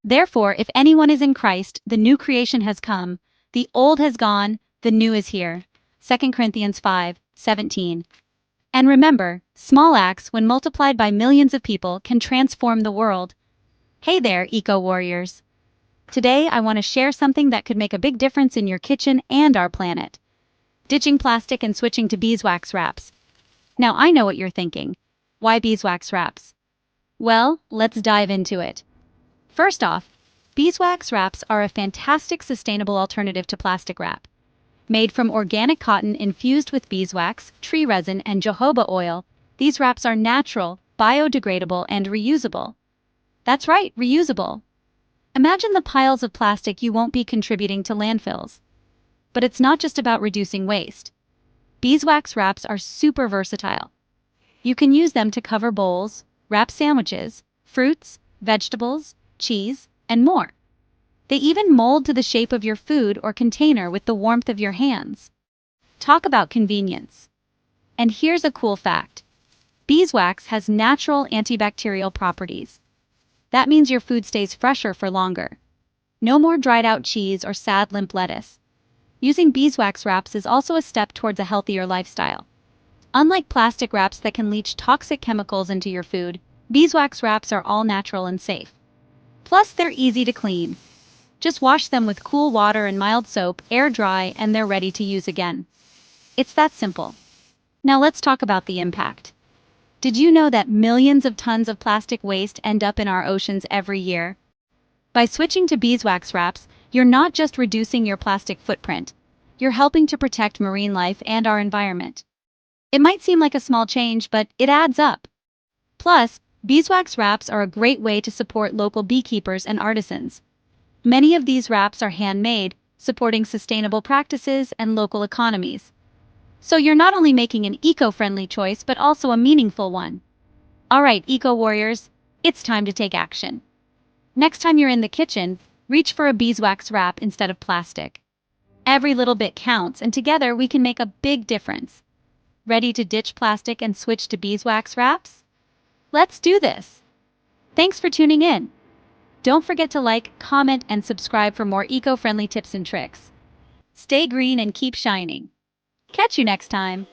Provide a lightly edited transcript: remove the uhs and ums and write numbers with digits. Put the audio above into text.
Therefore, if anyone is in Christ, the new creation has come, the old has gone, the new is here. 2 Corinthians 5:17. And remember, small acts, when multiplied by millions of people, can transform the world. Hey there, eco-warriors. Today I want to share something that could make a big difference in your kitchen and our planet. Ditching plastic and switching to beeswax wraps. Now I know what you're thinking. Why beeswax wraps? Well, let's dive into it. First off, beeswax wraps are a fantastic sustainable alternative to plastic wrap. Made from organic cotton infused with beeswax, tree resin, and jojoba oil, these wraps are natural, biodegradable, and reusable. That's right, reusable. Imagine the piles of plastic you won't be contributing to landfills. But it's not just about reducing waste. Beeswax wraps are super versatile. You can use them to cover bowls, wrap sandwiches, fruits, vegetables, cheese, and more. They even mold to the shape of your food or container with the warmth of your hands. Talk about convenience. And here's a cool fact. Beeswax has natural antibacterial properties. That means your food stays fresher for longer. No more dried out cheese or sad limp lettuce. Using beeswax wraps is also a step towards a healthier lifestyle. Unlike plastic wraps that can leach toxic chemicals into your food, beeswax wraps are all natural and safe. Plus, they're easy to clean. Just wash them with cool water and mild soap, air dry, and they're ready to use again. It's that simple. Now let's talk about the impact. Did you know that millions of tons of plastic waste end up in our oceans every year? By switching to beeswax wraps, you're not just reducing your plastic footprint, you're helping to protect marine life and our environment. It might seem like a small change, but it adds up. Plus, beeswax wraps are a great way to support local beekeepers and artisans. Many of these wraps are handmade, supporting sustainable practices and local economies. So you're not only making an eco-friendly choice, but also a meaningful one. Alright, eco-warriors, it's time to take action. Next time you're in the kitchen, reach for a beeswax wrap instead of plastic. Every little bit counts, and together we can make a big difference. Ready to ditch plastic and switch to beeswax wraps? Let's do this! Thanks for tuning in. Don't forget to like, comment, and subscribe for more eco-friendly tips and tricks. Stay green and keep shining. Catch you next time.